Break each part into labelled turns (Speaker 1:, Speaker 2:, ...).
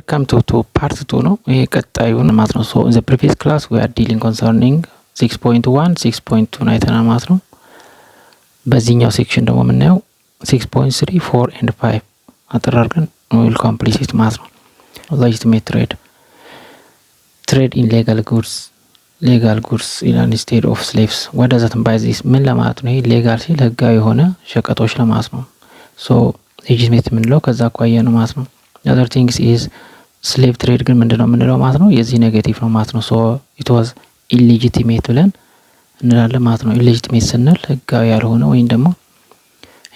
Speaker 1: Welcome to part 2 ነው። ይሄ ቀጣዩን ማለት ነው። So in the previous class we are dealing concerning 6.1 6.2 አይተናል ማለት ነው። በዚህኛው ሴክሽን ደግሞ የምናየው 6.3 4 and 5 አጠር አድርገን will complete it ማለት ነው። legitimate trade in legal goods instead of slaves what does it imply? this ምን ለማለት ነው? ይሄ ሌጋል ሲል ህጋዊ የሆነ ሸቀጦች ለማለት ነው። so legitimate የምንለው ከዛ አኳያ ነው ማለት ነው። other things is slave trade ግን ምንድነው የምንለው ማለት ነው? የዚህ ኔጌቲቭ ነው ማለት ነው። so it was illegitimate ብለን እንላለን ማለት ነው። illegitimate ስንል ህጋዊ ያልሆነ ወይም ደግሞ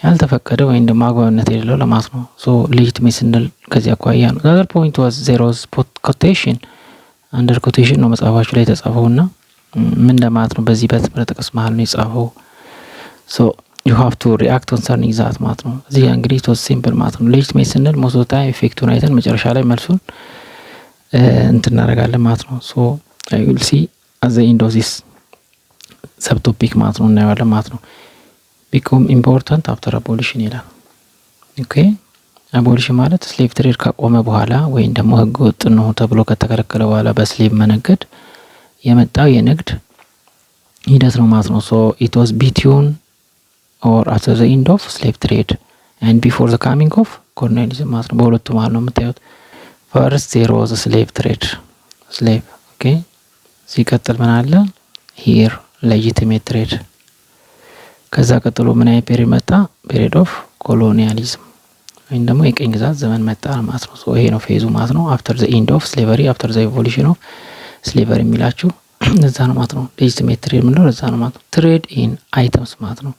Speaker 1: ያልተፈቀደ ወይም ደግሞ አግባብነት የሌለው ለማለት ነው። so legitimate ስንል ከዚህ አኳያ ነው። the other point was there was quotation under quotation ነው መጽሐፋችሁ ላይ የተጻፈውና ምን ለማለት ነው? በዚህ በትምህርት ጥቅስ መሃል ነው የጻፈው። so you have to react concerning that ማለት ነው። እዚህ እንግዲህ it was simple ማለት ነው። legitimate ስንል most of the time ኢፌክቱን አይተን መጨረሻ ላይ መልሱን እናደርጋለን ማለት ነው። so I will see at the end of this subtopic ማለት ነው እናየዋለን ማለት ነው። become important after abolition ይላል። okay abolition ማለት slave trade ከቆመ በኋላ ወይም ደግሞ ህገ ወጥ ነው ተብሎ ከተከለከለ በኋላ በስሌቭ መነገድ የመጣው የንግድ ሂደት ነው ማለት ነው። so it was between or after the end of slave trade and before the coming of colonialism ማለት ነው። በሁለቱ መሃል ነው የምታዩት። first there was a slave trade slave okay ሲቀጥል ምን አለ here legitimate trade ከዛ ቀጥሎ ምን አይነት ፔሪድ መጣ? period of colonialism ወይም ደግሞ የቅኝ ግዛት ዘመን መጣ ማለት ነው። so ይሄ ነው ፌዙ ማለት ነው። after the end of slavery after the evolution of slavery የሚላችሁ እዛ ነው ማለት ነው። legitimate trade ምንድነው? እዛ ነው ማለት ነው። trade in items ማለት ነው።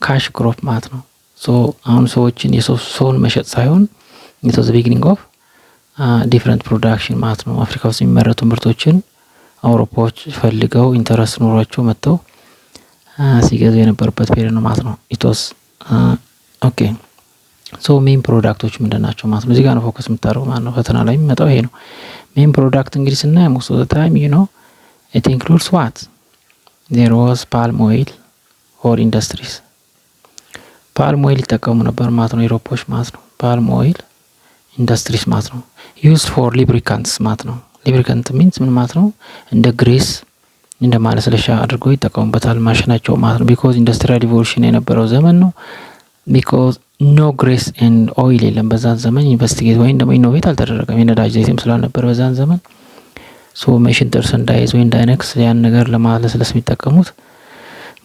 Speaker 1: ካሽ ክሮፕ ማለት ነው። so አሁን ሰዎችን የሰውን መሸጥ ሳይሆን it was the beginning of different production ማለት ነው። አፍሪካ ውስጥ የሚመረቱ ምርቶችን አውሮፓዎች ፈልገው ኢንተረስት ኖሯቸው መጥተው ሲገዙ የነበረበት ፔሪድ ነው ማለት ነው። it was okay so ሜን ፕሮዳክቶች ምንድናቸው ማለት ነው? እዚህ ጋር ነው ፎከስ የምታደርገው ማለት ነው። ፈተና ላይ የሚመጣው ይሄ ነው። ሜን ፕሮዳክት እንግዲህ ስናይ most of the time you know it includes what there was palm oil for industries palm oil ይጠቀሙ ነበር ማለት ነው ኢሮፖች ማለት ነው። palm oil industries ማለት ነው። used for lubricants ማለት ነው። lubricant means ምን ማለት ነው? እንደ ግሬስ እንደ ማለስለሻ አድርገው ይጠቀሙበታል ማሽናቸው ማለት ነው። because industrial revolution የነበረው ዘመን ነው። because no grease and oil የለም በዛን ዘመን ኢንቨስቲጌት ወይም ደግሞ ኢኖቬት አልተደረገም። የነዳጅ ዘይትም ስላልነበር በዛን ዘመን so machine ጥርስ እንዳይዝ ወይ እንዳይነክስ ያን ነገር ለማለስለስ የሚጠቀሙት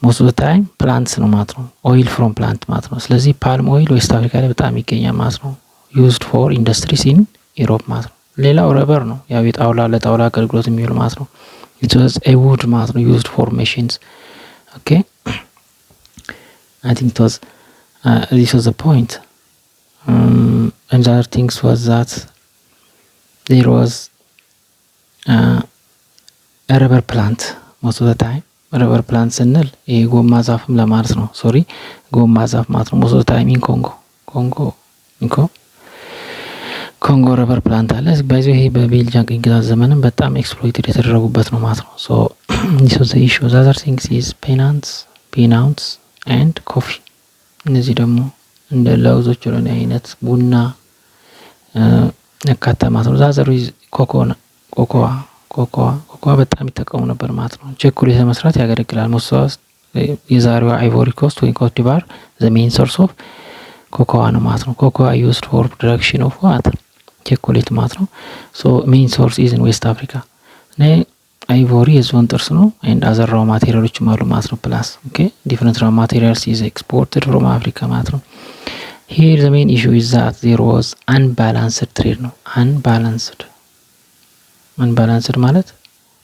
Speaker 1: most of the time plants ነው ማለት ነው። oil from plant ማለት ነው። ስለዚህ palm oil ዌስት አፍሪካ ላይ በጣም ይገኛል ማለት ነው። used for industries in Europe ማለት ነው። ሌላው ረበር ነው። ያው የጣውላ ለጣውላ አገልግሎት የሚውል ማለት ነው። it was a wood ማለት ነው used for machines okay I think it was this was the point and the other things was that there was a rubber plant most of the time rubber plant ስንል ይሄ ጎማ ዛፍም ለማለት ነው። ሶሪ ጎማ ዛፍ ማለት ነው። most of the time in ኮንጎ ረበር ፕላንት አለ። በዚህ ይሄ በቤልጂያን ቅኝ ግዛት ዘመንም በጣም ኤክስፕሎይትድ የተደረጉበት ነው ማለት ነው። so this was the issue. the other things is peanuts and coffee እነዚህ ደግሞ እንደ ለውዞች ወይም አይነት ቡና ነካታ ማለት ነው። ዛዘሩ ኮኮዋ በጣም ይጠቀሙ ነበር ማለት ነው። ቸኮሌት ለመስራት ያገለግላል። ሞሳስ የዛሬዋ አይቮሪ ኮስት ወይ ኮት ዲቫር the main source of ኮኮዋ ነው ማለት ነው። ኮኮዋ used for production of what ቸኮሌት ማለት ነው። so main source is in West Africa አይቮሪ የዝሆን ጥርስ ነው and other raw materials አሉ ማለት ነው። plus okay different raw materials is exported from Africa ማለት ነው። here the main issue is that there was unbalanced trade ነው። unbalanced ማለት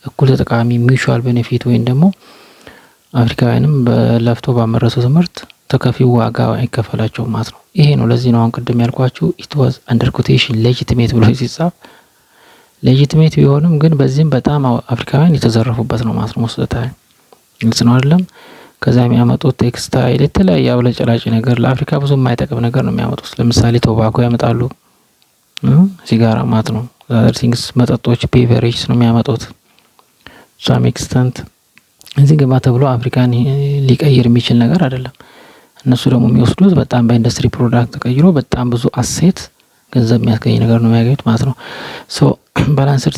Speaker 1: እኩል ተጠቃሚ mutual benefit ወይም ደግሞ አፍሪካውያንም በለፍቶ ባመረቱት ምርት ተከፊው ዋጋ አይከፈላቸው ማለት ነው። ይሄ ነው። ለዚህ ነው አሁን ቅድም ያልኳችሁ it was under quotation legitimate ብሎ ሲጻፍ legitimate ቢሆንም ግን በዚህም በጣም አፍሪካውያን የተዘረፉበት ነው ማለት ነው። መስጠታ ግልጽ ነው አይደለም? ከዛ የሚያመጡት ቴክስታይል የተለያየ አብለጨላጭ ነገር ለአፍሪካ ብዙ የማይጠቅም ነገር ነው የሚያመጡት። ለምሳሌ ቶባኮ ያመጣሉ ሲጋራ ማለት ነው። other things መጠጦች ቤቨሬጅስ ነው የሚያመጡት some extent እዚህ ገባ ተብሎ አፍሪካን ሊቀይር የሚችል ነገር አይደለም። እነሱ ደግሞ የሚወስዱት በጣም በኢንዱስትሪ ፕሮዳክት ተቀይሮ በጣም ብዙ አሴት ገንዘብ የሚያስገኝ ነገር ነው የሚያገኙት ማለት ነው። ሶ ባላንስድ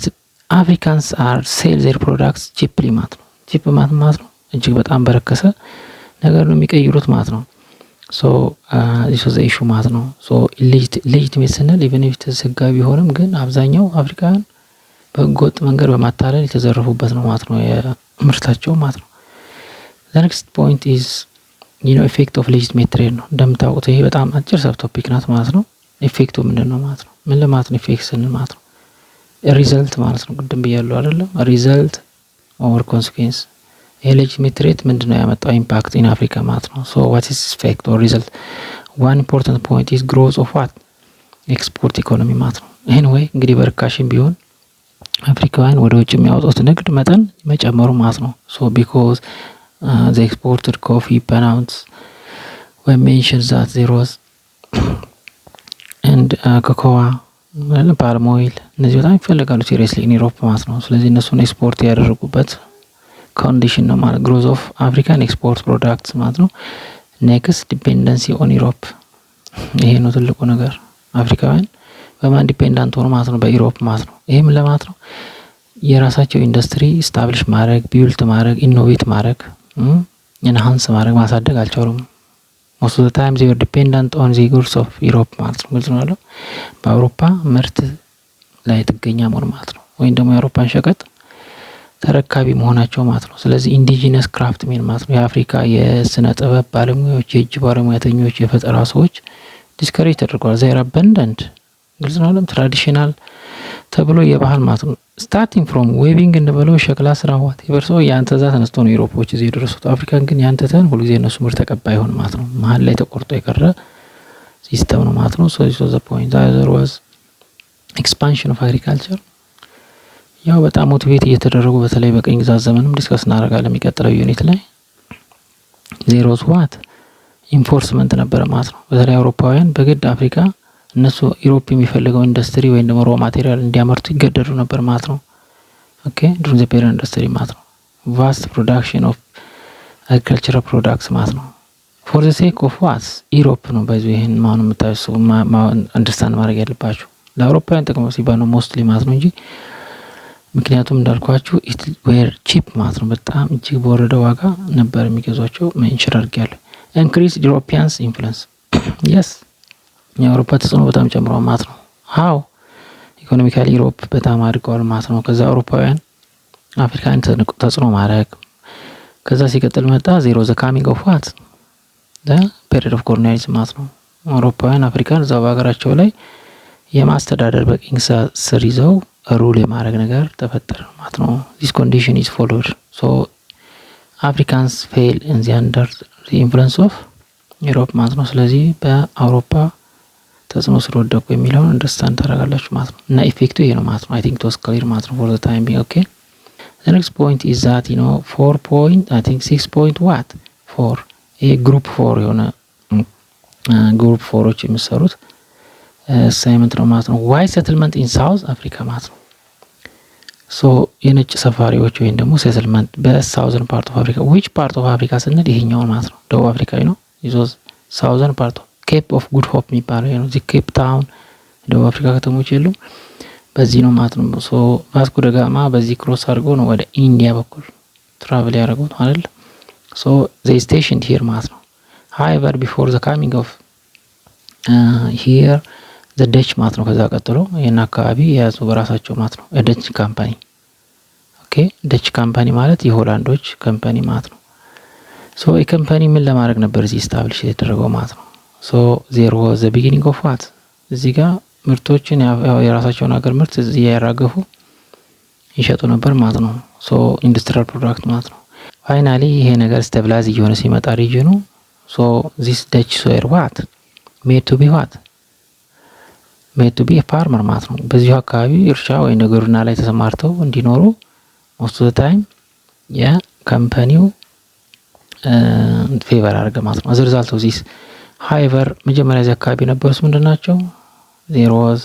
Speaker 1: አፍሪካንስ አር ሴል ዜር ፕሮዳክትስ ቺፕሊ ማለት ነው። ቺፕ ማለት ነው እጅግ በጣም በረከሰ ነገር ነው የሚቀይሩት ማለት ነው። ሶ ዚስ ዋዝ ኢሹ ማለት ነው። ሶ ሌጂቲሜት ስንል ኢቨን ኢፍ ህጋዊ ቢሆንም ግን አብዛኛው አፍሪካውያን በህገወጥ መንገድ በማታለል የተዘረፉበት ነው ማለት ነው የምርታቸው ማለት ነው። ዘ ኔክስት ፖይንት ኢዝ ኢፌክት ኦፍ ሌጂቲሜት ትሬድ ነው። እንደምታውቁት ይሄ በጣም አጭር ሰብ ቶፒክ ናት ማለት ነው። ኢፌክቱ ምንድን ነው ማለት ነው? ምን ለማለት ነው ኢፌክት ስንል ማለት ነው? ሪዘልት ማለት ነው። ቅድም ብያለሁ አይደለም? ሪዘልት ኦር ኮንሲኩዌንስ። ይሄ ሌጂቲሜት ትሬድ ምንድነው ያመጣው ኢምፓክት ኢን አፍሪካ ማለት ነው። ሶ ዋት ኢዝ ኢፌክት ኦር ሪዘልት? ዋን ኢምፖርታንት ፖይንት ኢዝ ግሮዝ ኦፍ ዋት ኤክስፖርት ኢኮኖሚ ማለት ነው። ይሄን ወይ እንግዲህ በርካሽም ቢሆን አፍሪካውያን ወደ ውጭ የሚያወጡት ንግድ መጠን መጨመሩ ማለት ነው። ሶ ቢኮዝ they exported coffee, bananas, we mentioned that there was and cocoa, palm oil እነዚህ በጣም ይፈልጋሉ ሲሪየስሊ ኢን ዩሮፕ ማለት ነው። ስለዚህ እነሱን ኤክስፖርት ያደረጉበት ኮንዲሽን ነው ማለት ግሮዝ ኦፍ አፍሪካን ኤክስፖርት ፕሮዳክትስ ማለት ነው። ኔክስት ዲፔንደንሲ ኦን ዩሮፕ። ይሄ ነው ትልቁ ነገር። አፍሪካውያን በማን ዲፔንዳንት ሆኑ ማለት ነው? በዩሮፕ ማለት ነው። ይሄ ምን ለማለት ነው? የራሳቸው ኢንዱስትሪ ስታብሊሽ ማድረግ፣ ቢውልት ማድረግ፣ ኢኖቬት ማድረግ፣ ኢንሃንስ ማድረግ፣ ማሳደግ አልቻሉም። ሞስት ኦፍ ዘ ታይም ዜ ወር ዲፔንዳንት ኦን ዚ ጉድስ ኦፍ ዩሮፕ ማለት ነው። ግልጽ ነው ያለው በአውሮፓ ምርት ላይ ጥገኛ መሆን ማለት ነው። ወይም ደግሞ የአውሮፓን ሸቀጥ ተረካቢ መሆናቸው ማለት ነው። ስለዚህ ኢንዲጂነስ ክራፍት ሜን ማለት ነው የአፍሪካ የስነ ጥበብ ባለሙያዎች፣ የእጅ ባለሙያተኞች፣ የፈጠራ ሰዎች ዲስከሬጅ ተደርገዋል። ዜር አበንዳንት ግልጽ ነው ያለው ትራዲሽናል ተብሎ የባህል ማለት ነው። ስታርቲንግ ፍሮም ዌቪንግ እንበለው ሸክላ ስራ ዋት የበርሶ ያንተ ዛ ተነስቶ ነው ዩሮፖች እዚህ የደረሱት። አፍሪካን ግን ያንተተን ሁልጊዜ እነሱ ምርት ተቀባይ ሆን ማለት ነው። መሀል ላይ ተቆርጦ የቀረ ሲስተም ነው ማለት ነው። ሶ ዚስ ዋዝ ዘ ፖይንት ዘር ዋዝ ኤክስፓንሽን ኦፍ አግሪካልቸር። ያው በጣም ሞቲቬት እየተደረጉ በተለይ በቀኝ ግዛት ዘመንም ዲስከስ እናደርጋለን የሚቀጥለው ዩኒት ላይ። ዜር ዋዝ ዋት ኢንፎርስመንት ነበረ ማለት ነው። በተለይ አውሮፓውያን በግድ አፍሪካ እነሱ ዩሮፕ የሚፈልገው ኢንዱስትሪ ወይም ደግሞ ሮ ማቴሪያል እንዲያመርቱ ይገደዱ ነበር ማለት ነው። ኦኬ ዱሪንግ ዘ ፔሪድ ኢንዱስትሪ ማለት ነው። ቫስት ፕሮዳክሽን ኦፍ አግሪካልቸራል ፕሮዳክትስ ማለት ነው። ፎር ዘ ሴክ ኦፍ ዋት ዩሮፕ ነው ባይዙ ይሄን ማሁን የምታዩት አንደርስታንድ ማድረግ ያለባችሁ ለአውሮፓውያን ጥቅም ሲባል ነው ሞስትሊ ማለት ነው እንጂ ምክንያቱም እንዳልኳችሁ ኢት ዌር ቺፕ ማለት ነው። በጣም እጅግ በወረደ ዋጋ ነበር የሚገዟቸው። ሜንሽን አድርጌያለሁ። ኢንክሪዝ ዩሮፒያንስ ኢንፍሉዌንስ የስ የአውሮፓ ተጽዕኖ በጣም ጨምሯል ማለት ነው። ሃው ኢኮኖሚካሊ ዩሮፕ በጣም አድገዋል ማለት ነው። ከዛ አውሮፓውያን አፍሪካን ተጽዕኖ ማድረግ ከዛ ሲቀጥል መጣ ዜሮ ዘ ካሚንግ ኦፍ ዋት ዘ ፔሪድ ኦፍ ኮሎኒያሊዝም ማለት ነው። አውሮፓውያን አፍሪካን እዛው በሀገራቸው ላይ የማስተዳደር በቅኝ ስር ይዘው ሩል የማድረግ ነገር ተፈጠረ ማለት ነው። ዚስ ኮንዲሽን ኢዝ ፎሎድ ሶ አፍሪካንስ ፌል ኢን ዘ አንደር ዘ ኢንፍሉዌንስ ኦፍ ዩሮፕ ማለት ነው። ስለዚህ በአውሮፓ ተጽዕኖ ስር ወደቁ የሚለውን አንደርስታንድ ታደርጋላችሁ ማለት ነው። እና ኢፌክቱ ይሄ ነው ማለት ነው። አይ ቲንክ ቶስ ክሊር ማለት ነው ፎር ዘ ታይም ቢንግ ኦኬ። ዘ ኔክስት ፖይንት ኢዝ ዛት 4 ፖይንት አይ ቲንክ 6 ፖይንት ዋት 4 ይሄ ግሩፕ 4 የሆነ ግሩፕ 4ዎች የሚሰሩት አሳይመንት ነው ማለት ነው። ዋይ ሴትልመንት ኢን ሳውዝ አፍሪካ ማለት ነው። ሶ የነጭ ሰፋሪዎች ወይም ደግሞ ሴትልመንት በሳውዘርን ፓርት ኦፍ አፍሪካ ዊች ፓርት ኦፍ አፍሪካ ስንል ይሄኛው ማለት ነው። ደቡብ አፍሪካዊ ነው ይዞዝ ሳውዘርን ፓርት ኬፕ ኦፍ ጉድ ሆፕ የሚባለው ነው። እዚህ ኬፕ ታውን ደቡብ አፍሪካ ከተሞች የሉም በዚህ ነው ማለት ነው። ሶ ቫስኮ ደጋማ በዚህ ክሮስ አድርጎ ነው ወደ ኢንዲያ በኩል ትራቨል ያደረጉት አይደል። ሶ ዘይ ስቴሽንድ ሂር ማለት ነው። ሃይቨር ቢፎር ዘ ካሚንግ ኦፍ ሂር ዘ ደች ማለት ነው። ከዛ ቀጥሎ ይሄን አካባቢ የያዙ በራሳቸው ማለት ነው ደች ካምፓኒ ኦኬ። ደች ካምፓኒ ማለት የሆላንዶች ካምፓኒ ማለት ነው። ሶ የካምፓኒ ምን ለማድረግ ነበር እዚህ ስታብሊሽ የተደረገው ማለት ነው። ሶ ዜር ዋዝ ዘ ቢጊኒንግ ኦፍ ዋት እዚህ ጋር ምርቶችን የራሳቸውን ሀገር ምርት እዚህ ያራገፉ ይሸጡ ነበር ማለት ነው። ሶ ኢንዱስትሪያል ፕሮዳክት ማለት ነው። ፋይናሊ ይሄ ነገር ስቴብላይዝ እየሆነ ሲመጣ ሪጅኑ ሶ ዚስ ደች ሶይል ዋት ሜድ ቱ ቢ ዋት ሜድ ቱ ቢ ፋርመር ማለት ነው። በዚሁ አካባቢ እርሻ ወይ ግብርና ላይ ተሰማርተው እንዲኖሩ ሞስት ኦፍ ዘ ታይም የካምፓኒው ፌቨር አድርገ ማለት ነው። አዝ ሪዛልት ኦፍ ዚስ ሃይቨር መጀመሪያ እዚህ አካባቢ የነበሩት ምንድን ናቸው? ዜር ዋዝ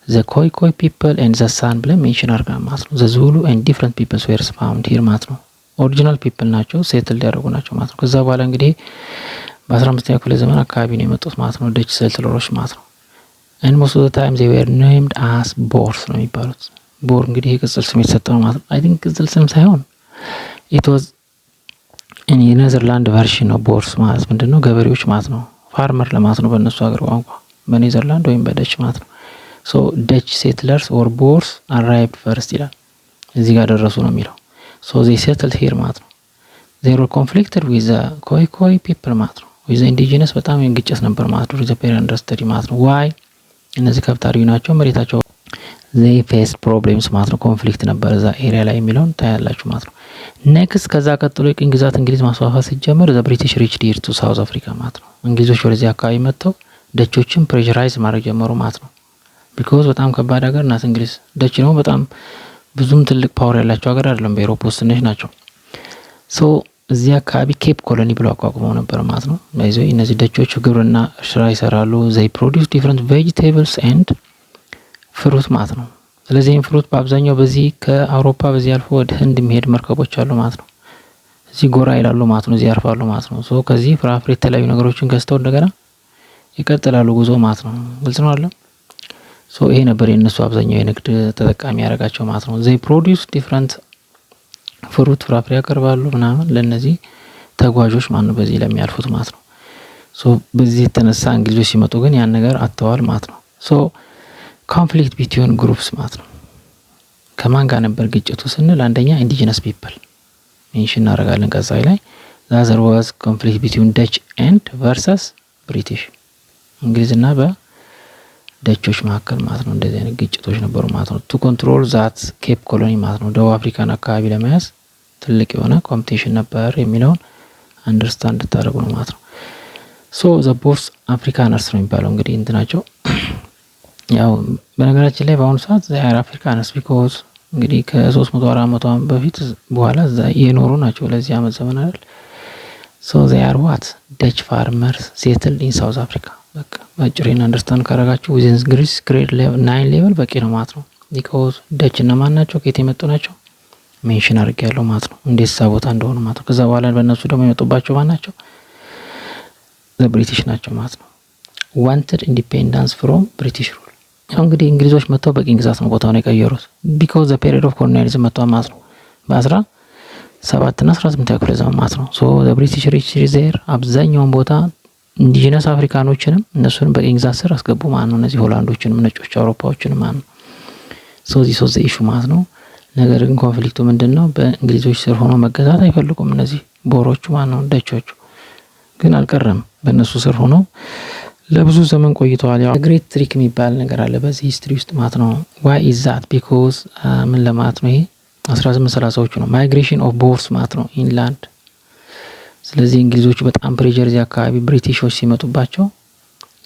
Speaker 1: ዘ ኮይ ኮይ ፒፕል ኤንድ ዘ ሳን ብለን ሜንሽን አድርገናል ማለት ነው። ዘ ዙሉ ኤንድ ዲፍረንት ፒፕልስ ዌር ፋውንድ ሂር ማለት ነው። ኦሪጂናል ፒፕል ናቸው፣ ሴትል ያደረጉ ናቸው ማለት ነው። ከዛ በኋላ እንግዲህ በ15ኛው ክፍለ ዘመን አካባቢ ነው የመጡት ማለት ነው ደች ሴትለሮች ማለት ነው። and most of the time they were named as ቦርስ ነው የሚባሉት። ቦር እንግዲህ የቅጽል ስም የተሰጠው ማለት ነው። አይ ቲንክ ቅጽል ስም ሳይሆን it was in የኔዘርላንድ ቨርሽን ነው። ቦርስ ማለት ምንድነው? ገበሬዎች ማለት ነው። ፋርመር ለማለት ነው በእነሱ ሀገር ቋንቋ፣ በኔዘርላንድ ወይም በደች ማለት ነው። ሶ ደች ሴትለርስ ኦር ቦርስ arrived first ይላል። እዚህ ጋር ደረሱ ነው የሚለው። ሶ they settled here ማለት ነው። they were conflicted with the ኮይ people ማለት ነው። with the indigenous በጣም ግጭት ነበር ማለት ነው። the period study ማለት ነው። why እነዚህ ከብታሪው ናቸው መሬታቸው they faced problems ማለት ነው። ኮንፍሊክት ነበር እዛ ኤሪያ ላይ የሚለውን ታያላችሁ ማለት ነው። ኔክስት ከዛ ቀጥሎ የቅኝ ግዛት እንግሊዝ ማስፋፋት ሲጀምር the British reached here to South Africa ማለት ነው። እንግሊዞች ወደዚህ አካባቢ መጥተው ደቾችን ፕሬሸራይዝ ማድረግ ጀመሩ ማለት ነው። ቢኮዝ በጣም ከባድ ሀገር ናት እንግሊዝ። ደች ነው በጣም ብዙም ትልቅ ፓወር ያላቸው ሀገር አይደለም፣ በኤሮፕ ውስጥ ትንሽ ናቸው። ሶ እዚህ አካባቢ ኬፕ ኮሎኒ ብሎ አቋቁመው ነበር ማለት ነው። በዚህ እነዚህ ደቾች ግብርና ስራ ይሰራሉ። they produce different vegetables and ፍሩት ማለት ነው። ስለዚህ ፍሩት በአብዛኛው በዚህ ከአውሮፓ በዚህ አልፎ ወደ ህንድ የሚሄድ መርከቦች አሉ ማለት ነው። እዚህ ጎራ ይላሉ ማለት ነው። እዚህ ያርፋሉ ማለት ነው። ሶ ከዚህ ፍራፍሬ የተለያዩ ነገሮችን ገዝተው እንደገና ይቀጥላሉ ጉዞ ማለት ነው። ግልጽ ነው አይደል? ሶ ይሄ ነበር የነሱ አብዛኛው የንግድ ተጠቃሚ ያደርጋቸው ማለት ነው። they produce different ፍሩት ፍራፍሬ ያቀርባሉ ምናምን ለነዚህ ተጓዦች ማለት ነው፣ በዚህ ለሚያልፉት ማለት ነው። ሶ በዚህ የተነሳ እንግሊዞች ሲመጡ ግን ያን ነገር አጥተዋል ማለት ነው። ሶ ኮንፍሊክት ቢትዊን ግሩፕስ ማለት ነው። ከማን ጋር ነበር ግጭቱ ስንል አንደኛ ኢንዲጂነስ ፒፕል ሜንሽን እናደርጋለን ቀጣይ ላይ። ዛዘር ዋዝ ኮንፍሊክት ቢትዊን ደች ኤንድ ቨርሰስ ብሪቲሽ እንግሊዝና በደቾች መካከል ማለት ነው። እንደዚህ አይነት ግጭቶች ነበሩ ማለት ነው። ቱ ኮንትሮል ዛት ኬፕ ኮሎኒ ማለት ነው። ደቡብ አፍሪካን አካባቢ ለመያዝ ትልቅ የሆነ ኮምፒቲሽን ነበር የሚለውን አንደርስታንድ ታደርጉ ነው ማለት ነው። ሶ ዘ ቦርስ አፍሪካነርስ ነው የሚባለው እንግዲህ እንትናቸው ያው በነገራችን ላይ በአሁኑ ሰዓት ዛይር አፍሪካንስ ቢኮዝ እንግዲህ ከ300-400 ዓመት በፊት በኋላ እዛ የኖሩ ናቸው ለዚህ ዓመት ዘመን አይደል። ሶ ዛይር ዋት ደች ፋርመርስ ሴትልድ ኢን ሳውዝ አፍሪካ። በቃ ባጭሩን አንደርስታንድ ካረጋችሁ ዊዝን ግሪስ ግሬድ 9 ሌቨል በቂ ነው ማለት ነው። ቢኮዝ ደች እነማን ናቸው? ከየት የመጡ ናቸው? ሜንሽን አድርጌያለሁ ማለት ነው። እንዴት ቦታ እንደሆኑ ማለት ነው። ከዛ በኋላ በእነሱ ደግሞ የመጡባቸው ማን ናቸው? ዘ ብሪቲሽ ናቸው ማለት ነው። ዋንትድ ኢንዲፔንደንስ ፍሮም ብሪቲሽ ሩል። ያው እንግዲህ እንግሊዞች መጥተው በቅኝ ግዛት ነው ቦታውን የቀየሩት። ቢኮዝ ዘ ፔሪድ ኦፍ ኮሎኒያሊዝም መጥቷል ማለት ነው በ17 እና 18 ክፍለ ዘመን ማለት ነው። ሶ ዘ ብሪቲሽ ሪች ዜር አብዛኛውን ቦታ ኢንዲጂነስ አፍሪካኖችንም እነሱንም በቅኝ ግዛት ስር አስገቡ ማለት ነው። እነዚህ ሆላንዶችንም ነጮች አውሮፓዎችንም ማለት ነው። ሶ ዚስ ዋዝ ዘ ኢሹ ማለት ነው። ነገር ግን ኮንፍሊክቱ ምንድነው? በእንግሊዞች ስር ሆኖ መገዛት አይፈልጉም እነዚህ ቦሮቹ ማለት ነው። ደቾቹ ግን አልቀረም በእነሱ ስር ሆኖ ለብዙ ዘመን ቆይተዋል። ያው ግሬት ትሪክ የሚባል ነገር አለ በዚህ ሂስትሪ ውስጥ ማለት ነው። ዋይ ኢዝ ዛት ቢኮዝ ምን ለማለት ነው? ይሄ 1830ዎቹ ነው። ማይግሬሽን ኦፍ ቦርስ ማለት ነው ኢንላንድ። ስለዚህ እንግሊዞቹ በጣም ፕሬዠር እዚህ አካባቢ ብሪቲሾች ሲመጡባቸው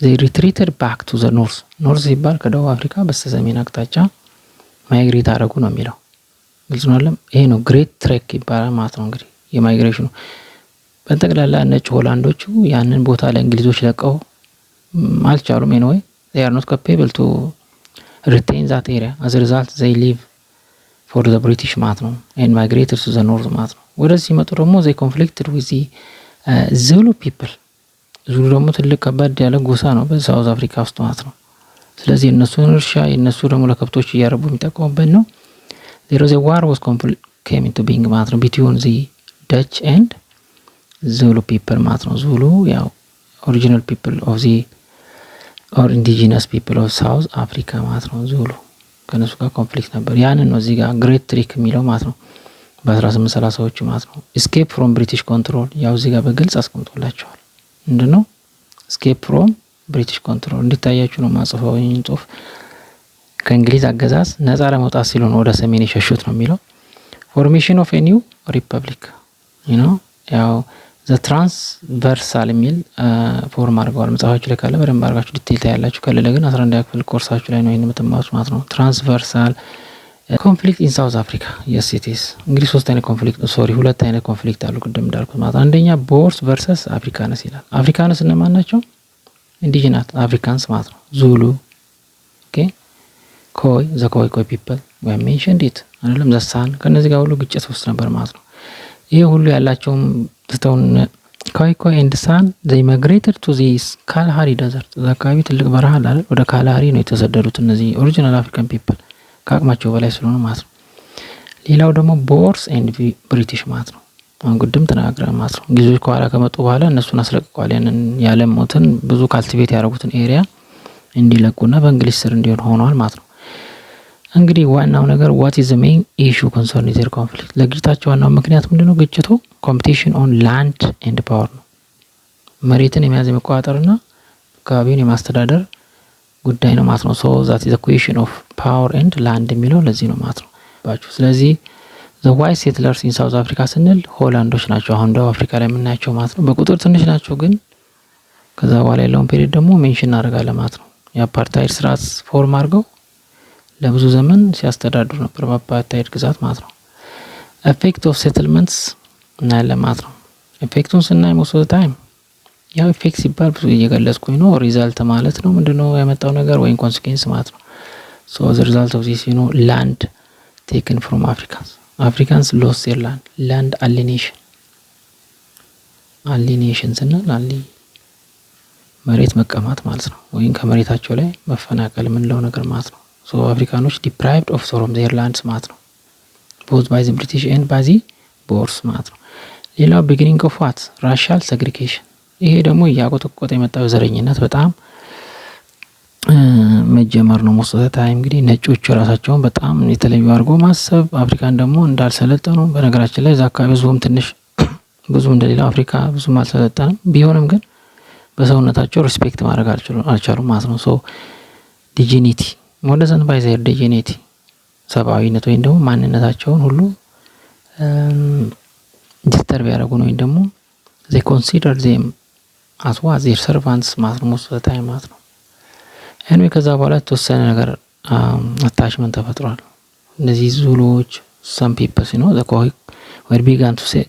Speaker 1: they retreated back to the north። ኖርዝ ሲባል ከደቡብ አፍሪካ በስተሰሜን አቅጣጫ ማይግሬት አደረጉ ነው የሚለው። ግልጽ ነው አይደል? ይሄ ነው ግሬት ትሬክ ይባላል ማለት ነው። እንግዲህ የማይግሬሽኑ በጠቅላላ ነጭ ሆላንዶቹ ያንን ቦታ ለእንግሊዞች ለቀው አልቻሉም። anyway they are not capable to retain that area. as a result they leave for the British ማለት ነው and migrated to the north ማለት ነው። ወደዚህ ሲመጡ ደግሞ they conflicted with the Zulu people። ዙሉ ደግሞ ትልቅ ከባድ ያለ ጎሳ ነው በሳውዝ አፍሪካ ውስጥ ማለት ነው። ስለዚህ እነሱን እርሻ የነሱ ደግሞ ለከብቶች እያረቡ የሚጠቀሙበት ነው። there was a war was came into being ማለት ነው between the Dutch and Zulu people ማለት ነው። ዙሉ ያው original people of the or indigenous people of South Africa ማለት ነው። ዙሉ ከነሱ ጋር ኮንፍሊክት ነበር። ያንን ነው እዚህ ጋር ግሬት ትሪክ የሚለው ማለት ነው በ1830ዎቹ ማለት ነው። escape from British control ያው እዚህ ጋር በግልጽ አስቀምጦላቸዋል። ምንድነው escape from British control? እንዲታያችሁ ነው ማጽፈው ይህን ጽሁፍ። ከእንግሊዝ አገዛዝ ነፃ ለመውጣት ሲሉ ነው ወደ ሰሜን የሸሹት ነው የሚለው። formation of a new republic ያው ዘ ትራንስቨርሳል የሚል ፎርም አድርገዋል። መጽሐፋችሁ ላይ ካለ በደንብ አድርጋችሁ ዲቴል ታያላችሁ። ከሌለ ግን 11ኛ ክፍል ኮርሳችሁ ላይ ነው ይሄን የምትማሩት ማለት ነው። ትራንስቨርሳል ኮንፍሊክት ኢን ሳውዝ አፍሪካ የስ ኢት ኢዝ። እንግዲህ ሁለት አይነት ኮንፍሊክት አሉ ቅድም እንዳልኩት ማለት ነው። አንደኛ ቦርስ ቨርሰስ አፍሪካንስ ይላል። አፍሪካንስ እነማን ናቸው? ኢንዲጂናስ አፍሪካንስ ማለት ነው። ዙሉ ኦኬ፣ ኮይ ዘ ኮይ ፒፕል ወይ ሜንሽንድ ኢት አይደለም ዘሳን። ከነዚህ ጋር ሁሉ ግጭት ውስጥ ነበር ማለት ነው። ይሄ ሁሉ ያላቸውም ትተውን ኮይኮይ ኤንድ ሳን ዘይ ማይግሬትድ ቱ ዚስ ካልሃሪ ደዘርት። እዛ አካባቢ ትልቅ በረሃ አለ አይደል? ወደ ካልሃሪ ነው የተሰደዱት እነዚህ ኦሪጂናል አፍሪካን ፒፕል ከአቅማቸው በላይ ስለሆነ ማለት ነው። ሌላው ደግሞ ቦርስ ኤንድ ብሪቲሽ ማለት ነው። አሁን ቅድም ተናግረን ማለት ነው። እንግሊዞች ከኋላ ከመጡ በኋላ እነሱን አስለቅቀዋል። ያንን ያለሙትን ብዙ ካልቲቬት ያደረጉትን ኤሪያ እንዲለቁና በእንግሊዝ ስር እንዲሆን ሆኗል ማለት ነው። እንግዲህ ዋናው ነገር ዋት ኢዝ ዘ ሜን ኢሹ ኮንሰርን ዜር ኮንፍሊክት፣ ለግጭታቸው ዋናው ምክንያት ምንድነው? ግጭቱ ኮምፒቲሽን ኦን ላንድ ኤንድ ፓወር ነው። መሬትን የመያዝ የመቆጣጠርና አካባቢውን የማስተዳደር ጉዳይ ነው ማለት ነው። ሶ ዛት ኢዝ ዘ ኩዌሽን ኦፍ ፓወር ኤንድ ላንድ የሚለው ለዚህ ነው ማለት ነው ባችሁ። ስለዚህ ዘ ዋይት ሴትለርስ ኢን ሳውዝ አፍሪካ ስንል ሆላንዶች ናቸው፣ አሁን ደቡብ አፍሪካ ላይ የምናያቸው ማለት ነው። በቁጥር ትንሽ ናቸው፣ ግን ከዛ በኋላ ያለውን ፔሪድ ደግሞ ሜንሽን እናደርጋለን ማለት ነው። የአፓርታይድ ስርዓት ፎርም አድርገው ለብዙ ዘመን ሲያስተዳድሩ ነበር በአፓርታይድ ግዛት ማለት ነው። ኤፌክት ኦፍ ሴትልመንትስ እናያለን ማለት ነው። ኤፌክቱን ስናይ ሞስት ኦፍ ታይም ያው ኤፌክት ሲባል ብዙ እየገለጽኩኝ ነው። ሪዛልት ማለት ነው ምንድነው ያመጣው ነገር ወይም ኮንሲኩዌንስ ማለት ነው። ሶ ዘ ሪዛልት ኦፍ ዚስ ላንድ ቴክን ፍሮም አፍሪካንስ ሎስ ዜር ላንድ አሊኔሽን ስንል መሬት መቀማት ማለት ነው፣ ወይም ከመሬታቸው ላይ መፈናቀል የምንለው ነገር ማለት ነው። ሶ አፍሪካኖች ዲፕራይቭድ ኦፍ ፍሮም ዜር ላንድስ ማለት ነው፣ ቦዝ ባይ ዘ ብሪቲሽ ኤንድ ባይ ዘ ቦርስ ማለት ነው። ሌላው ቢጊኒንግ ኦፍ ዋት ራሻል ሴግሪጌሽን፣ ይሄ ደግሞ እያቆጠቆጠ የመጣው ዘረኝነት በጣም መጀመር ነው። ሞስት ኦፍ ታይም እንግዲህ ነጮቹ ራሳቸውን በጣም የተለዩ አድርጎ ማሰብ፣ አፍሪካን ደግሞ እንዳልሰለጠኑ። በነገራችን ላይ እዛ አካባቢ ህዝቡም ትንሽ ብዙም እንደሌላው አፍሪካ ብዙም አልሰለጠንም፣ ቢሆንም ግን በሰውነታቸው ሪስፔክት ማድረግ አልቻሉም ማለት ነው። ሶ ዲጂኒቲ ሞደሰን ባይ ዘር ዲጂኒቲ፣ ሰብአዊነት ወይም ደግሞ ማንነታቸውን ሁሉ ዲስተርብ ያደረጉ ነው፣ ወይም ደግሞ they consider them as what their servants ማለት ነው ሞስት ኦፍ ታይም ማለት ነው። ኤኒዌይ ከዛ በኋላ የተወሰነ ነገር አታችመንት ተፈጥሯል። እነዚህ ዙሎች some people the ኮይ were began to say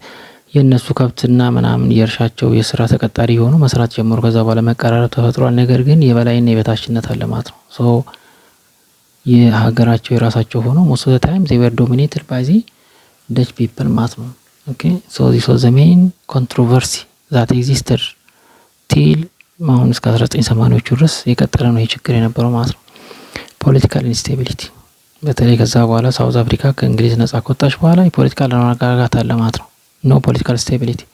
Speaker 1: የነሱ ከብትና ምናምን የእርሻቸው የስራ ተቀጣሪ የሆኑ መስራት ጀመሩ። ከዛ በኋላ መቀራረብ ተፈጥሯል። ነገር ግን የበላይና የበታችነት አለ ማለት ነው። ሶ የሀገራቸው የራሳቸው ሆኖ most of the time they were dominated by the Dutch people ማለት ነው። okay so this was the main controversy that existed till አሁን እስከ 1980ዎቹ ድረስ የቀጠለ ነው የችግር የነበረው ማለት ነው። ፖለቲካል ኢንስቴቢሊቲ፣ በተለይ ከዛ በኋላ ሳውዝ አፍሪካ ከእንግሊዝ ነጻ ከወጣች በኋላ የፖለቲካል አለመረጋጋት አለ ማለት ነው። no political stability,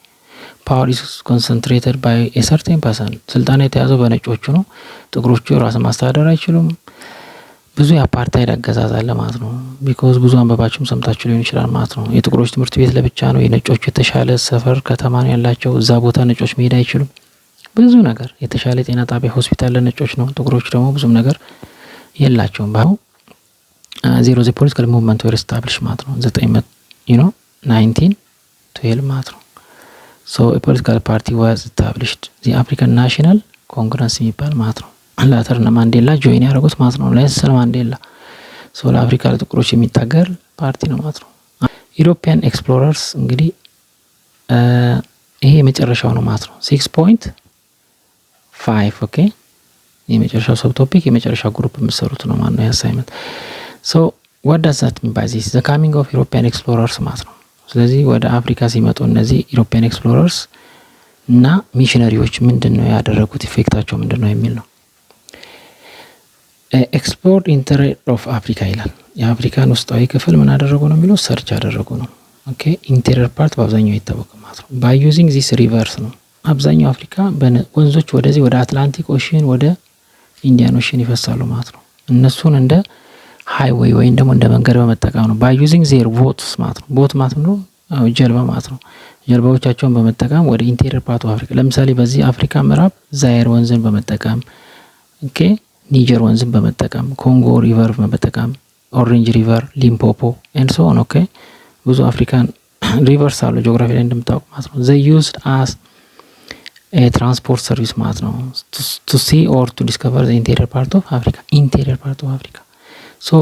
Speaker 1: power is concentrated by a certain person። ስልጣን የተያዘው በነጮቹ ነው። ጥቁሮቹ ራስን ማስተዳደር አይችሉም። ብዙ የአፓርታይድ አገዛዝ አለ ማለት ነው። ቢኮዝ ብዙ አንበባችሁም ሰምታችሁ ሊሆን ይችላል ማለት ነው። የጥቁሮች ትምህርት ቤት ለብቻ ነው፣ የነጮቹ የተሻለ ሰፈር ከተማ ነው ያላቸው። እዛ ቦታ ነጮች መሄድ አይችሉም። ብዙ ነገር የተሻለ ጤና ጣቢያ ሆስፒታል ለነጮች ነው፣ ጥቁሮች ደግሞ ብዙም ነገር የላቸውም። ባው ዜሮ ዘ ፖለቲካል ሙቭመንት ወር ስታብሊሽ ማለት ነው 1912 ማለት ነው። ሶ a political party was established the African National Congress የሚባል ማለት ነው። ላተርና ማንዴላ ጆይን ያደረጉት ማለት ነው። ኔልሰን ማንዴላ ሶ ለአፍሪካ ለጥቁሮች የሚታገል ፓርቲ ነው ማለት ነው። ኢሮፒያን ኤክስፕሎረርስ እንግዲህ ይሄ የመጨረሻው ነው ማለት ነው። 6.5 ኦኬ፣ የመጨረሻው ሰብ ቶፒክ የመጨረሻው ግሩፕ የምትሰሩት ነው ማለት ነው የአሳይመንት። ሶ what does that mean by this the coming of European explorers ማለት ነው። ስለዚህ ወደ አፍሪካ ሲመጡ እነዚህ ኢሮፒያን ኤክስፕሎረርስ እና ሚሽነሪዎች ምንድነው ያደረጉት፣ ኢፌክታቸው ምንድነው የሚል ነው። ኤክስፕሎርድ ኢንተሪየር ኦፍ አፍሪካ ይላል። የአፍሪካን ውስጣዊ ክፍል ምን አደረጉ ነው የሚለው፣ ሰርች አደረጉ ነው። ኦኬ ኢንቴሪየር ፓርት በአብዛኛው ይታወቃል ማለት ነው። ባይ ዩዚንግ ዚስ ሪቨርስ ነው። አብዛኛው አፍሪካ ወንዞች ወደዚህ ወደ አትላንቲክ ኦሽን ወደ ኢንዲያን ኦሽን ይፈሳሉ ማለት ነው። እነሱን እንደ ሃይዌይ ወይም ደግሞ እንደ መንገድ በመጠቀም ነው። ባይ ዩዚንግ ዜር ቦትስ ማለት ነው። ቦት ማለት ነው ጀልባ ማለት ነው። ጀልባዎቻቸውን በመጠቀም ወደ ኢንቴሪየር ፓርት ኦፍ አፍሪካ፣ ለምሳሌ በዚህ አፍሪካ ምዕራብ ዛይር ወንዝን በመጠቀም ኦኬ፣ ኒጀር ወንዝን በመጠቀም ኮንጎ ሪቨር በመጠቀም ኦሬንጅ ሪቨር፣ ሊምፖፖ ኤንድ ሶ ኦን ኦኬ፣ ብዙ አፍሪካን ሪቨርስ አሉ ጂኦግራፊ ላይ እንደምታውቁ ማለት ነው። they used as a transport service ማለት ነው to see or to discover the interior part of Africa so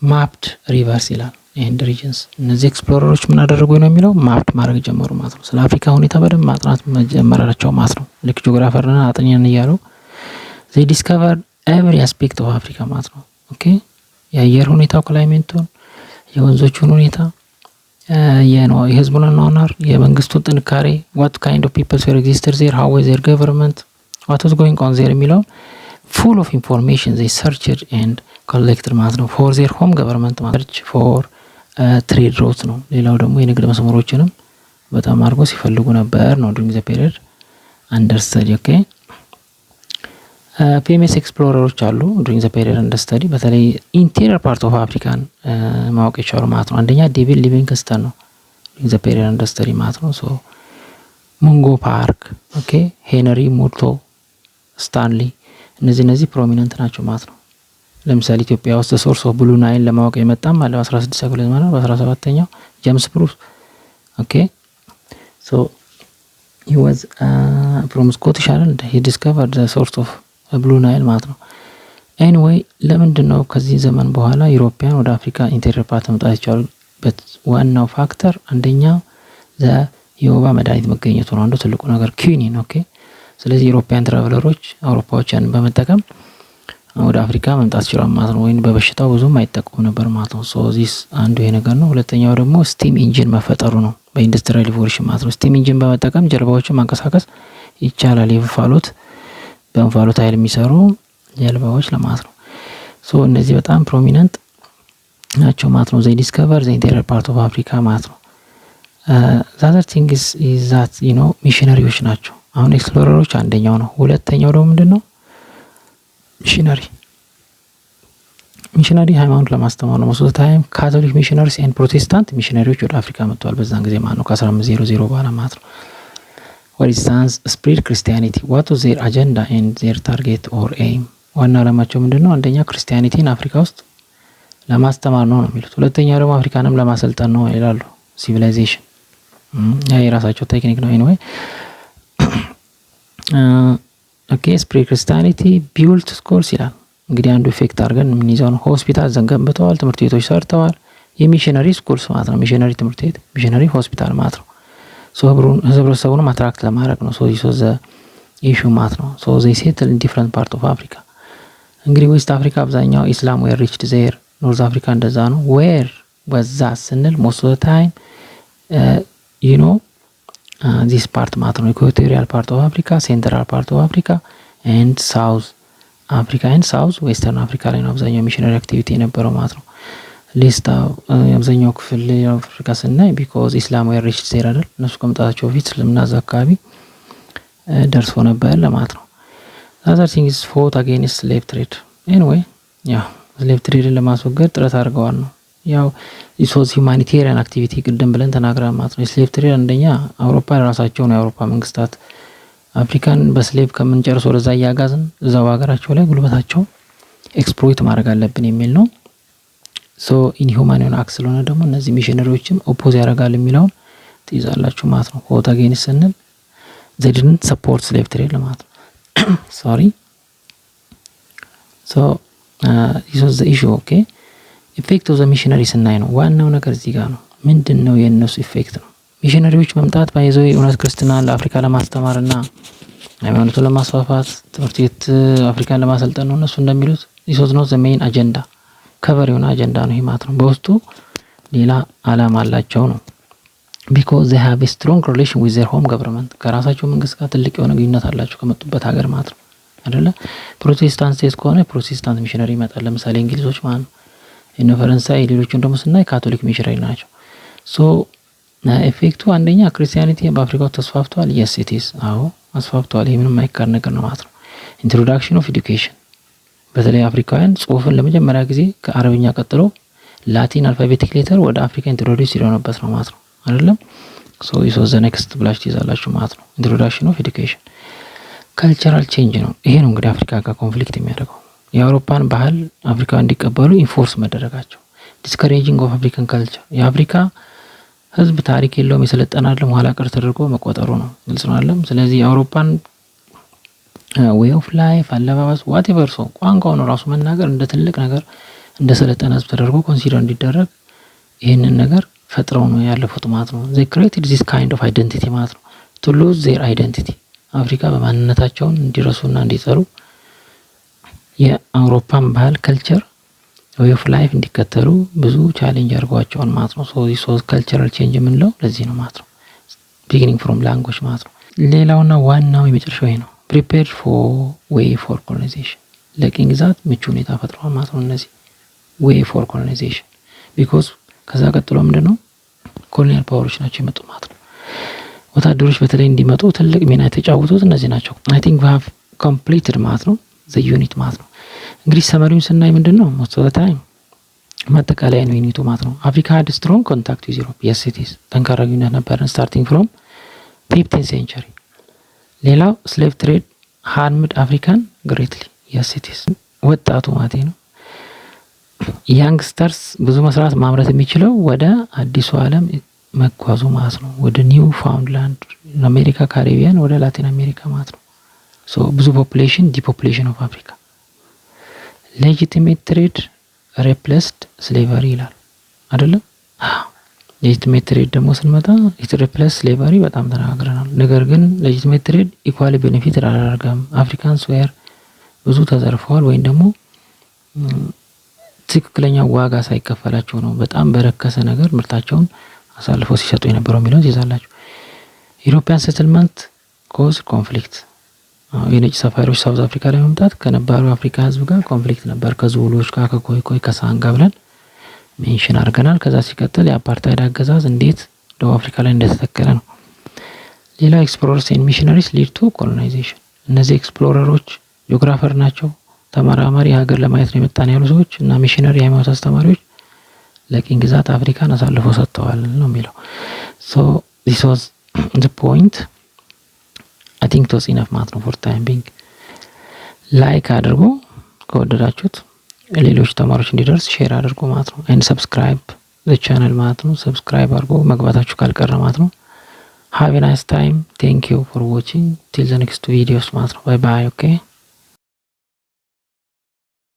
Speaker 1: mapped rivers ይላል and regions። እነዚህ ኤክስፕሎረሮች ምን አደረጉ ነው የሚለው ማፕድ ማድረግ ጀመሩ ማለት ነው። ስለ አፍሪካ ሁኔታ በደንብ ማጥናት መጀመራቸው ማለት ነው። ልክ ጂኦግራፈርና አጥኚያን እያሉ they discovered every aspect of Africa ማለት ነው። ኦኬ የአየር ሁኔታው፣ ክላይሜቱን፣ የወንዞቹን ሁኔታ፣ የህዝቡን አኗኗር፣ የመንግስቱን ጥንካሬ፣ what kind of people were existed there, how was their government, what was going on there የሚለው full of information they searched and collected ማለት ነው for their home government search for trade routes ነው። ሌላው ደግሞ የንግድ መስመሮችንም በጣም አድርጎ ሲፈልጉ ነበር ነው during the period under study። ኦኬ ፌመስ ኤክስፕሎረሮች አሉ during the period under study በተለይ ኢንቴሪየር ፓርት ኦፍ አፍሪካን ማወቅ የቻሉ ማለት ነው። አንደኛ ዴቪድ ሊቪንግስተን ነው during the period under study ማለት ነው። ሶ ሙንጎ ፓርክ፣ ኦኬ ሄነሪ ሞቶ ስታንሊ እነዚህ ፕሮሚነንት ናቸው ማለት ነው። ለምሳሌ ኢትዮጵያ ውስጥ ሶርስ ኦፍ ብሉ ናይል ለማወቅ የመጣም አለ 16 ክፍለ ዘመን ነው። በ17ኛው ጄምስ ብሩስ ኦኬ ሶ he was from Scottish Island he discovered the source of ብሉ ናይል ማለት ነው። ኤኒዌይ ለምንድነው ከዚህ ዘመን በኋላ ዩሮፒያን ወደ አፍሪካ ኢንቴሪየር ፓርት መምጣት የቻሉበት ዋናው ፋክተር አንደኛው የወባ መድኃኒት መገኘቱ ነው። አንዱ ትልቁ ነገር ኪኒን። ኦኬ ስለዚህ ዩሮፒያን ትራቨለሮች አውሮፓውያን በመጠቀም ወደ አፍሪካ መምጣት ይችላል ማለት ነው። ወይን በበሽታው ብዙም አይጠቀሙ ነበር ማለት ነው። ሶ ዚስ አንዱ ይሄ ነገር ነው። ሁለተኛው ደግሞ ስቲም ኢንጂን መፈጠሩ ነው በኢንዱስትሪያል ሪቮሉሽን ማለት ነው። ስቲም ኢንጂን በመጠቀም ጀልባዎችን ማንቀሳቀስ ይቻላል። በእንፋሎት ኃይል የሚሰሩ ጀልባዎች ለማለት ነው። ሶ እነዚህ በጣም ፕሮሚነንት ናቸው ማለት ነው። they discover the interior part of Africa ማለት ነው። the other thing is that ሚሽነሪዎች ናቸው። አሁን ኤክስፕሎረሮች አንደኛው ነው። ሁለተኛው ደግሞ ምንድነው? ሚሽነሪ ሃይማኖት ለማስተማር ነው። most of the time ካቶሊክ ሚሽነሪስ ኤንድ ፕሮቴስታንት ሚሽነሪዎች ወደ አፍሪካ መጥተዋል በዛን ጊዜ ማለት ነው ከ1500 በኋላ ማለት ነው። what is sans spread Christianity what was their agenda and their target or aim? ዋና ዓላማቸው ምንድነው? አንደኛ ክርስቲያኒቲን አፍሪካ ውስጥ ለማስተማር ነው የሚሉት። ሁለተኛ ደግሞ አፍሪካንም ለማሰልጠን ነው ይላሉ። ሲቪላይዜሽን የራሳቸው ቴክኒክ ነው። anyway ኦኬ ስፕሪድ ክርስቲያኒቲ ቢውልት ስኩልስ ይላል። እንግዲህ አንዱ ኢፌክት አድርገን የምንይዘው ነው። ሆስፒታል ዘንገንብተዋል፣ ትምህርት ቤቶች ሰርተዋል። የሚሽነሪ ስኩልስ ማለት ነው። ሚሽነሪ ትምህርት ቤት፣ ሚሽነሪ ሆስፒታል ማለት ነው። ሶ ህብረተሰቡን አትራክት ለማድረግ ነው። ሶ ዚስ ኢሹ ማለት ነው። ሶ ዜይ ሴትል ኢን ዲፍረንት ፓርት ኦፍ አፍሪካ። እንግዲህ ዌስት አፍሪካ አብዛኛው ኢስላም ዌር ሪችድ ዜር፣ ኖርዝ አፍሪካ እንደዛ ነው። ዌር ወዛ ስንል ሞስት ኦፍ ዘ ታይም ዚስ ፓርት ማለት ነው ኢኳቶሪያል ፓርት ኦፍ አፍሪካ፣ ሴንትራል ፓርት ኦፍ አፍሪካ ኤንድ ሳውዝ አፍሪካ ኤንድ ሳውዝ ዌስተርን አፍሪካ ላይ ነው አብዛኛው ሚሽነሪ አክቲቪቲ የነበረው ማለት ነው። ሊስታ አብዛኛው ክፍል አፍሪካ ስናይ ቢኮዝ ኢስላም ዌር ሪችድ ዜር አይደል፣ እነሱ ከመምጣታቸው በፊት እስልምና እዛ አካባቢ ደርሶ ነበር ለማለት ነው። other thing is fought against slave trade anyway slave trade ለማስወገድ ጥረት አድርገዋል ነው። ያው ኢሶስ ሁማኒቴሪያን አክቲቪቲ ቅድም ብለን ተናግረን ማለት ነው። ስሌቭ ትሬድ አንደኛ አውሮፓ ራሳቸው ነው የአውሮፓ መንግስታት አፍሪካን በስሌቭ ከምንጨርስ ወደዛ እያጋዝን እዛው ሀገራቸው ላይ ጉልበታቸው ኤክስፕሎይት ማድረግ አለብን የሚል ነው። ሶ ኢንሁማን አክት ስለሆነ ደግሞ እነዚህ ሚሽነሪዎችም ኦፖዝ ያደርጋል የሚለውን ትይዛላችሁ ማለት ነው። ሆት አጌንስት ስንል they didn't support slave trade ለማለት ነው። sorry so this was the issue okay ኢፌክት ኦፍ ዘ ሚሽነሪ ስናይ ነው ዋናው ነገር እዚህ ጋር ነው። ምንድነው የነሱ ኢፌክት ነው? ሚሽነሪዎች መምጣት ባይዘው የእውነት ክርስትናን ለአፍሪካ ለማስተማርና ሃይማኖቱን ለማስፋፋት ትምህርት ቤት አፍሪካን ለማሰልጠን ነው እነሱ እንደሚሉት። this was not the main agenda ከቨር የሆነ አጀንዳ ነው ይሄ ማለት ነው። በውስጡ ሌላ አላማ አላቸው ነው። because they have a strong relation with their home government ከራሳቸው መንግስት ጋር ትልቅ የሆነ ግንኙነት አላቸው ከመጡበት ሀገር ማለት ነው አይደለ። ፕሮቴስታንት ስቴት ከሆነ ፕሮቴስታንት ሚሽነሪ ይመጣል። ለምሳሌ እንግሊዞች ማለት ነው እነ ፈረንሳይ ሌሎችን ደግሞ ስናይ ካቶሊክ ሚሽነሪ ናቸው። ሶ ኢፌክቱ አንደኛ ክርስቲያኒቲ በአፍሪካ ተስፋፍቷል። yes it is አዎ አስፋፍቷል። ይሄ ምንም የማይካድ ነገር ነው ማለት ነው። ኢንትሮዳክሽን ኦፍ ኤዱኬሽን በተለይ አፍሪካውያን ጽሁፍን ለመጀመሪያ ጊዜ ከአረብኛ ቀጥሎ ላቲን አልፋቤቲክ ሌተር ወደ አፍሪካ ኢንትሮዲዩስ ይሆነበት ነው ማለት ነው አይደለም። ሶ ኢስ ዋዝ ዘ ኔክስት ብላችሁ ትይዛላችሁ ማለት ነው። ኢንትሮዳክሽን ኦፍ ኤዱኬሽን ካልቸራል ቼንጅ ነው። ይሄ ነው እንግዲህ አፍሪካ ጋር ኮንፍሊክት የሚያደርገው የአውሮፓን ባህል አፍሪካ እንዲቀበሉ ኢንፎርስ መደረጋቸው። ዲስከሬጂንግ ኦፍ አፍሪካን ካልቸር የአፍሪካ ህዝብ ታሪክ የለውም የሰለጠነ አይደለም ኋላ ቀር ተደርጎ መቆጠሩ ነው። ግልጽ ነው አይደለም። ስለዚህ የአውሮፓን ዌይ ኦፍ ላይፍ አለባበስ ዋቴቨር ሶ ቋንቋው ነው ራሱ መናገር እንደ ትልቅ ነገር እንደ ሰለጠነ ህዝብ ተደርጎ ኮንሲደር እንዲደረግ ይሄንን ነገር ፈጥረው ነው ያለፉት ማለት ነው። they created this kind of identity ማለት ነው to lose their identity አፍሪካ በማንነታቸውን እንዲረሱና እንዲጠሩ የአውሮፓን ባህል ካልቸር ዌይ ኦፍ ላይፍ እንዲከተሉ ብዙ ቻሌንጅ አድርጓቸዋል ማለት ነው። ሶ ካልቸራል ቼንጅ የምንለው ለዚህ ነው ማለት ነው። ቢጊኒንግ ፍሮም ላንጉጅ ማለት ነው። ሌላውና ዋናው የመጨረሻው ይሄ ነው። ፕሪፔር ፎር ዌይ ፎር ኮሎናይዜሽን ለቅኝ ግዛት ምቹ ሁኔታ ፈጥረዋል ማለት ነው። እነዚህ ዌይ ፎር ኮሎናይዜሽን ቢኮዝ ከዛ ቀጥሎ ምንድነው ኮሎኒያል ፓወሮች ናቸው የመጡ ማለት ነው። ወታደሮች በተለይ እንዲመጡ ትልቅ ሚና የተጫወቱት እነዚህ ናቸው። አይ ቲንክ ዊ ሃቭ ኮምፕሊትድ ማለት ነው ዘ ዩኒት ማለት ነው። እንግዲህ ሰመሪውን ስናይ ምንድነው ሞስት ኦፍ ዘ ታይም ማጠቃለያ ነው ዩኒቱ ማለት ነው። አፍሪካ ሃድ ስትሮንግ ኮንታክት ዊዝ ዩሮፕ የስ ኢት ኢዝ ጠንካራ ግንኙነት ነበረን ስታርቲንግ ፍሮም 15th ሴንቸሪ። ሌላው ስሌቭ ትሬድ ሃርምድ አፍሪካን ግሬትሊ የስ ኢት ኢዝ ወጣቱ ማለት ነው ያንግስተርስ ብዙ መስራት ማምረት የሚችለው ወደ አዲሱ ዓለም መጓዙ ማለት ነው። ወደ ኒው ፋውንድላንድ አሜሪካ፣ ካሪቢያን፣ ወደ ላቲን አሜሪካ ማለት ነው። ሶ ብዙ ፖፑሌሽን ዲፖፑሌሽን ኦፍ አፍሪካ። ሌጂቲሜት ትሬድ ሬፕሌስድ ስሌቨሪ ይላል አይደለም? ሌጂቲሜት ትሬድ ደግሞ ስንመጣ ሬፕሌስ ስሌቨሪ በጣም ተናግረናል። ነገር ግን ሌጂቲሜት ትሬድ ኢኳሊ ቤኔፊት አላደረገም። አፍሪካንስ ዌር ብዙ ተዘርፈዋል ወይም ደግሞ ትክክለኛ ዋጋ ሳይከፈላቸው ነው በጣም በረከሰ ነገር ምርታቸውን አሳልፈው ሲሰጡ የነበረው የሚለውን ይዛላችሁ። ዩሮፒያን ሴትልመንት ኮዝ ኮንፍሊክት የነጭ ሰፋሪዎች ሳውዝ አፍሪካ ላይ መምጣት ከነባሩ አፍሪካ ህዝብ ጋር ኮንፍሊክት ነበር። ከዙሎች ጋር፣ ከኮይኮይ፣ ከሳንጋ ብለን ሜንሽን አድርገናል። ከዛ ሲቀጥል የአፓርታይድ አገዛዝ እንዴት ደቡብ አፍሪካ ላይ እንደተተከለ ነው። ሌላው ኤክስፕሎረርስ ኤንድ ሚሽነሪስ ሊድ ቱ ኮሎናይዜሽን። እነዚህ ኤክስፕሎረሮች ጂኦግራፈር ናቸው፣ ተመራማሪ ሀገር ለማየት ነው የመጣን ያሉ ሰዎች እና ሚሽነሪ የሃይማኖት አስተማሪዎች ለቅኝ ግዛት አፍሪካን አሳልፈው ሰጥተዋል ነው የሚለው። ሶ ዲስ ዋዝ ዘ ፖይንት አይ ቲንክ ቶስ ኢነፍ ማለት ነው ፎር ታይም ቢንግ። ላይክ አድርጎ ከወደዳችሁት ሌሎች ተማሪዎች እንዲደርስ ሼር አድርጎ ማለት ነው። ኤንድ ሰብስክራይብ ዘ ቻናል ማለት ነው። ሰብስክራይብ አድርጎ መግባታችሁ ካልቀረ ማለት ነው። ሃቭ ኤ ናይስ ታይም ቴንክ ዩ ፎር ዋቺንግ ቲል ዘ ኔክስት ቪዲዮስ ማለት ነው። ባይ ባይ ኦኬ።